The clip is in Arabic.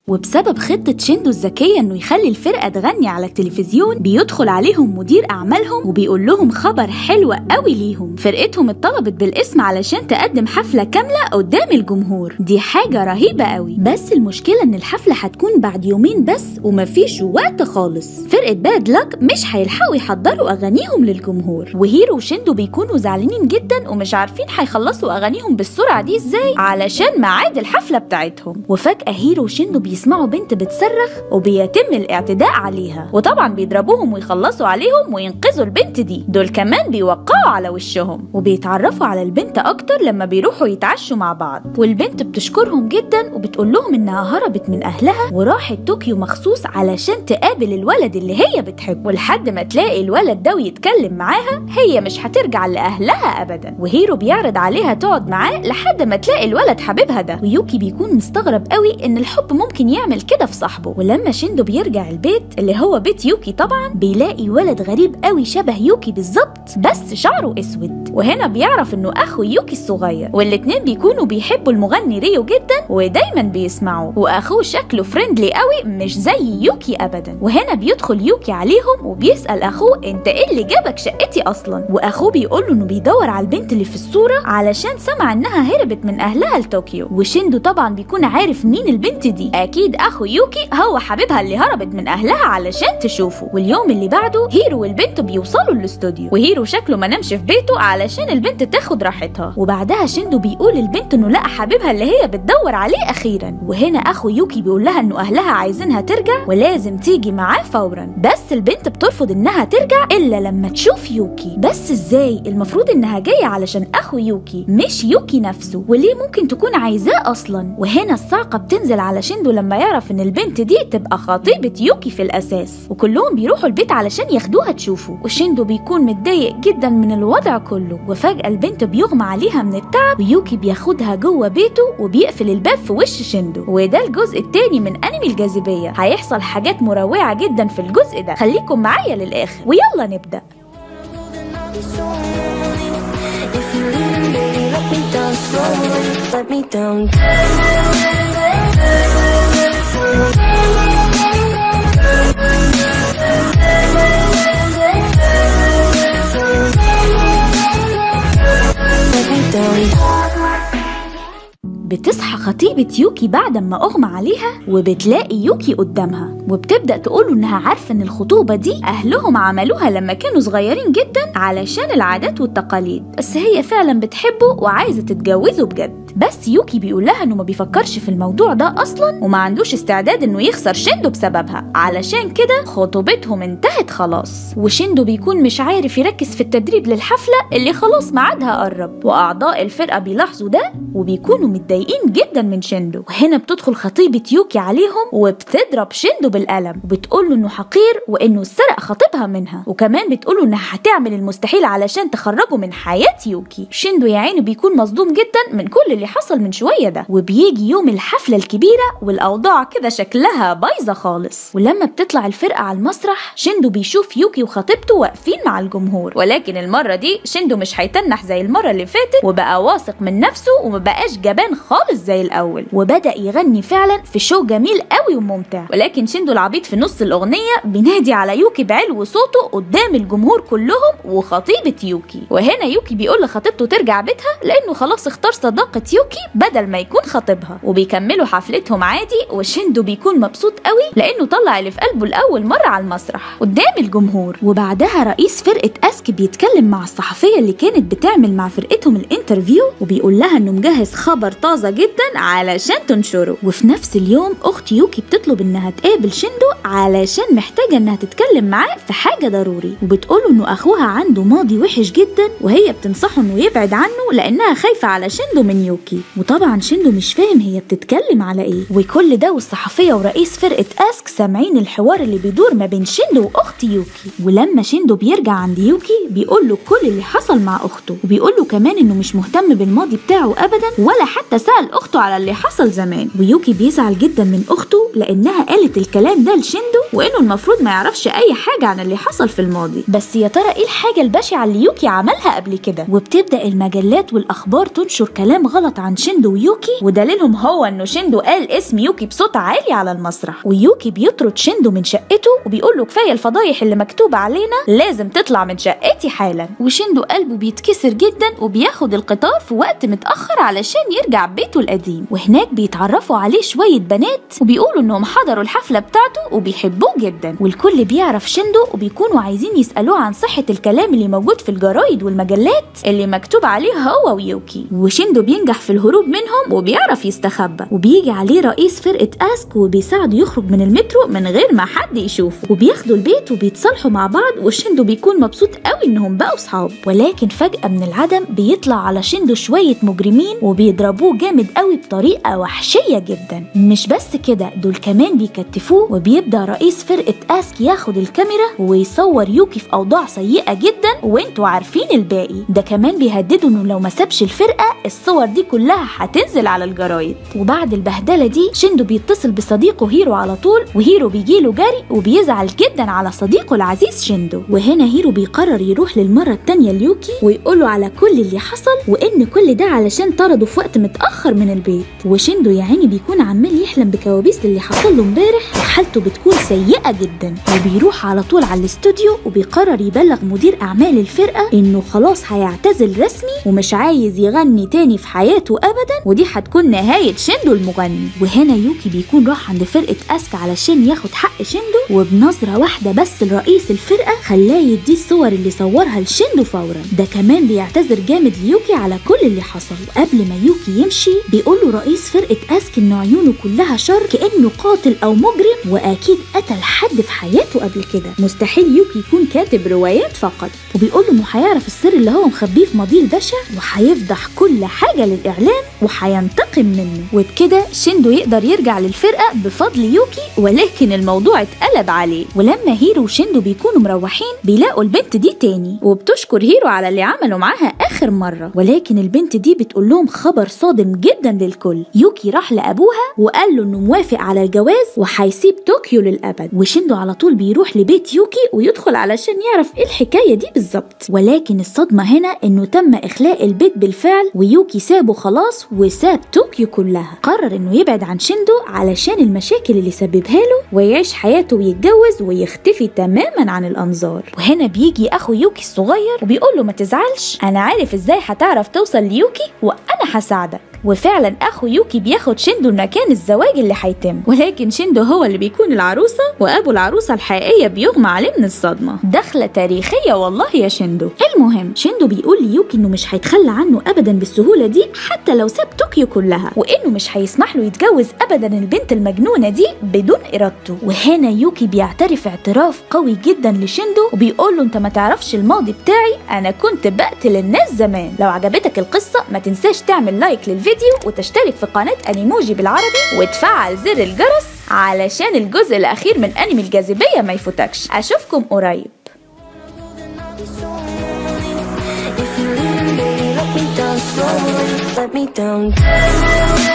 وبسبب خطة شندو الذكية إنه يخلي الفرقة تغني على التلفزيون، بيدخل عليهم مدير أعمالهم وبيقول لهم خبر حلو قوي ليهم. فرقتهم اتطلبت بالاسم علشان تقدم حفلة كاملة قدام الجمهور. دي حاجة رهيبة قوي، بس المشكلة إن الحفلة هتكون بعد يومين بس ومفيش وقت خالص. فرقة باد لاك مش هيلحقوا يحضروا أغانيهم للجمهور، وهيرو وشندو بيكونوا زعلانين جدا ومش عارفين هيخلصوا أغانيهم بالسرعة دي إزاي علشان ميعاد الحفلة بتاعتهم. وفجأة هيرو وشندو بيسمعوا بنت بتصرخ وبيتم الاعتداء عليها، وطبعا بيضربوهم ويخلصوا عليهم وينقذوا البنت دي. دول كمان بيوقعوا على وشهم، وبيتعرفوا على البنت أكتر لما بيروحوا يتعشوا مع بعض. والبنت بتشكرهم جدا وبتقول لهم إنها هربت من أهلها وراحت طوكيو مخصوص علشان تقابل الولد اللي هي بتحبه، ولحد ما تلاقي الولد ده ويتكلم معاها هي مش هترجع لأهلها أبدا. وهيرو بيعرض عليها تقعد معاه لحد ما تلاقي الولد حبيبها ده، ويوكي بيكون مستغرب قوي إن الحب ممكن يعمل كده في صاحبه. ولما شندو بيرجع البيت اللي هو بيت يوكي طبعا، بيلاقي ولد غريب قوي شبه يوكي بالظبط بس شعره اسود، وهنا بيعرف انه اخو يوكي الصغير. والاتنين بيكونوا بيحبوا المغني ريو جدا ودايما بيسمعوه، واخوه شكله فريندلي قوي مش زي يوكي ابدا. وهنا بيدخل يوكي عليهم وبيسأل اخوه انت ايه اللي جابك شقتي اصلا، واخوه بيقول له انه بيدور على البنت اللي في الصورة علشان سمع انها هربت من اهلها لطوكيو. وشندو طبعا بيكون عارف مين البنت دي، اكيد اخو يوكي هو حبيبها اللي هربت من اهلها علشان تشوفه. واليوم اللي بعده هيرو والبنت بيوصلوا الاستوديو، وهيرو شكله ما نامش في بيته علشان البنت تاخد راحتها. وبعدها شندو بيقول للبنت انه لقى حبيبها اللي هي بتدور عليه اخيرا. وهنا اخو يوكي بيقول لها انه اهلها عايزينها ترجع ولازم تيجي معاه فورا، بس البنت بترفض انها ترجع الا لما تشوف يوكي. بس ازاي؟ المفروض انها جايه علشان اخو يوكي مش يوكي نفسه، وليه ممكن تكون عايزاه اصلا؟ وهنا الصاعقه بتنزل على شندو لما يعرف ان البنت دي تبقى خطيبه يوكي في الاساس، وكلهم بيروحوا البيت علشان ياخدوها تشوفه. وشندو بيكون متضايق جدا من الوضع كله، وفجأة البنت بيغمى عليها من التعب، ويوكي بياخدها جوه بيته وبيقفل الباب في وش شندو. وده الجزء التاني من انمي الجاذبية، هيحصل حاجات مروعة جدا في الجزء ده، خليكم معايا للآخر ويلا نبدأ. بتصحى خطيبة يوكي بعد ما أغمى عليها وبتلاقي يوكي قدامها، وبتبدأ تقوله إنها عارفة إن الخطوبة دي أهلهم عملوها لما كانوا صغيرين جدا علشان العادات والتقاليد، بس هي فعلا بتحبه وعايزة تتجوزه بجد. بس يوكي بيقول لها إنه ما بيفكرش في الموضوع ده أصلا وما عندوش استعداد إنه يخسر شندو بسببها، علشان كده خطوبتهم انتهت خلاص. وشندو بيكون مش عارف يركز في التدريب للحفلة اللي خلاص ميعادها قرب، وأعضاء الفرقة بيلاحظوا ده وبيكونوا متضايقين جدا من شندو. وهنا بتدخل خطيبة يوكي عليهم وبتضرب شندو بالقلم وبتقوله إنه حقير وإنه سرق خطيبها منها، وكمان بتقوله إنها هتعمل المستحيل علشان تخرجه من حياة يوكي. شندو يا عيني بيكون مصدوم جدا من كل اللي حصل من شوية ده. وبيجي يوم الحفلة الكبيرة والأوضاع كده شكلها بايظة خالص، ولما بتطلع الفرقة على المسرح شندو بيشوف يوكي وخطيبته واقفين مع الجمهور، ولكن المرة دي شندو مش هيتنح زي المرة اللي فاتت، وبقى واثق من نفسه ومبقاش جبان خالص زي الأول، وبدأ يغني فعلا في شو جميل قوي وممتع. ولكن شندو العبيط في نص الأغنية بينادي على يوكي بعلو صوته قدام الجمهور كلهم وخطيبة يوكي. وهنا يوكي بيقول لخطيبته ترجع بيتها لأنه خلاص اختار صداقة يوكي بدل ما يكون خطيبها، وبيكملوا حفلتهم عادي. وشندو بيكون مبسوط قوي لأنه طلع اللي في قلبه لأول مرة على المسرح قدام الجمهور. وبعدها رئيس فرقة اسك بيتكلم مع الصحفية اللي كانت بتعمل مع فرقتهم الانترفيو، وبيقول لها انه مجهز خبر طازة جدا علشان تنشره. وفي نفس اليوم اخت يوكي بتطلب انها تقابل شندو علشان محتاجة انها تتكلم معاه في حاجة ضروري، وبتقوله انه اخوها عنده ماضي وحش جدا وهي بتنصحه انه يبعد عنه لانها خايفة على شندو من يوكي. وطبعا شندو مش فاهم هي بتتكلم على ايه. وكل ده والصحفية ورئيس فرقة اسك سامعين الحوار اللي بيدور ما بين شندو واخت يوكي. ولما شندو بيرجع عند يوكي بيقول له كل اللي حصل مع اخته، وبيقول له كمان انه مش مهتم بالماضي بتاعه ابدا ولا حتى سأل اخته على اللي حصل زمان. ويوكي بيزعل جدا من اخته لانها قالت الكلام ده لشندو وانه المفروض ما يعرفش اي حاجة عن اللي حصل في الماضي. بس يا ترى ايه الحاجة البشعة اللي يوكي عملها قبل كده؟ وبتبدأ المجلات والاخبار تنشر كلام غلط بيعيط عن شيندو ويوكي، ودليلهم هو انه شيندو قال اسم يوكي بصوت عالي على المسرح. ويوكي بيطرد شيندو من شقته وبيقول له كفايه الفضايح اللي مكتوبه علينا، لازم تطلع من شقتي حالا. وشيندو قلبه بيتكسر جدا وبياخد القطار في وقت متاخر علشان يرجع بيته القديم. وهناك بيتعرفوا عليه شويه بنات وبيقولوا انهم حضروا الحفله بتاعته وبيحبوه جدا، والكل بيعرف شيندو وبيكونوا عايزين يسالوه عن صحه الكلام اللي موجود في الجرايد والمجلات اللي مكتوب عليه هو ويوكي. وشيندو بينجح في الهروب منهم وبيعرف يستخبى، وبيجي عليه رئيس فرقه اسك وبيساعده يخرج من المترو من غير ما حد يشوفه، وبياخدوا البيت وبيتصالحوا مع بعض، وشيندو بيكون مبسوط قوي انهم بقوا صحاب. ولكن فجاه من العدم بيطلع على شيندو شويه مجرمين وبيضربوه جامد قوي بطريقه وحشيه جدا. مش بس كده، دول كمان بيكتفوه، وبيبدا رئيس فرقه اسك ياخد الكاميرا ويصور يوكي في اوضاع سيئه جدا، وانتوا عارفين الباقي. ده كمان بيهددوا انه لو ما سابش الفرقه الصور دي كلها هتنزل على الجرايد. وبعد البهدله دي شيندو بيتصل بصديقه هيرو على طول، وهيرو بيجيله جري وبيزعل جدا على صديقه العزيز شيندو. وهنا هيرو بيقرر يروح للمره التانيه ليوكي ويقوله على كل اللي حصل، وان كل ده علشان طرده في وقت متاخر من البيت. وشيندو يا عيني بيكون عمال يحلم بكوابيس اللي حصل له امبارح، وحالته بتكون سيئه جدا. وبيروح على طول على الاستوديو وبيقرر يبلغ مدير اعمال الفرقه انه خلاص هيعتزل رسمي ومش عايز يغني تاني في حياته ابدا، ودي هتكون نهايه شيندو المغني. وهنا يوكي بيكون راح عند فرقه اسك علشان ياخد حق شيندو، وبنظره واحده بس لرئيس الفرقه خلاه يديه الصور اللي صورها لشيندو فورا. ده كمان بيعتذر جامد ليوكي على كل اللي حصل. وقبل ما يوكي يمشي بيقول له رئيس فرقه اسك ان عيونه كلها شر، كانه قاتل او مجرم، واكيد قتل حد في حياته قبل كده. مستحيل يوكي يكون كاتب روايات فقط. وبيقول له انه هيعرف السر اللي هو مخبيه في ماضيه البشع، وهيفضح كل حاجه للاعلام وهينتقم منه. وبكده شيندو يقدر يرجع للفرقه بفضل يوكي، ولكن الموضوع اتقلب عليه. ولما هيرو وشيندو بيكونوا مروحين بيلاقوا البنت دي تاني، وبتشكر هيرو على اللي عملوا معاها اخر مره. ولكن البنت دي بتقول لهم خبر صادم جدا للكل. يوكي راح لابوها وقال له انه موافق على الجواز وهيسيب طوكيو للابد. وشيندو على طول بيروح لبيت يوكي ويدخل علشان يعرف ايه الحكايه دي بالظبط. ولكن الصدمه هنا انه تم اخلاء البيت بالفعل، ويوكي سابه خلاص وساب طوكيو كلها. قرر انه يبعد عن شيندو علشان المشاكل اللي سببها له، ويعيش حياته ويتجوز ويختفي تماما عن الانظار. وهنا بيجي اخو يوكي الصغير وبيقول له ما تزعلش، انا عارف ازاي هتعرف توصل ليوكي وانا هساعدك. وفعلا اخو يوكي بياخد شيندو لمكان الزواج اللي هيتم، ولكن شيندو هو اللي بيكون العروسه، وابو العروسه الحقيقيه بيغمى عليه من الصدمه. دخله تاريخيه والله يا شيندو. المهم شيندو بيقول ليوكي انه مش هيتخلى عنه ابدا بالسهوله دي حتى لو ساب طوكيو كلها، وانه مش هيسمح له يتجوز ابدا البنت المجنونه دي بدون ارادته. وهنا يوكي بيعترف اعتراف قوي جدا لشيندو وبيقول له انت ما تعرفش الماضي بتاعي، انا كنت بقتل الناس زمان. لو عجبتك القصه ما تنساش تعمل لايك للفيديو وتشترك في قناه انيموجي بالعربي وتفعل زر الجرس علشان الجزء الاخير من انمي الجاذبيه ما يفوتكش. اشوفكم قريب. Let me down.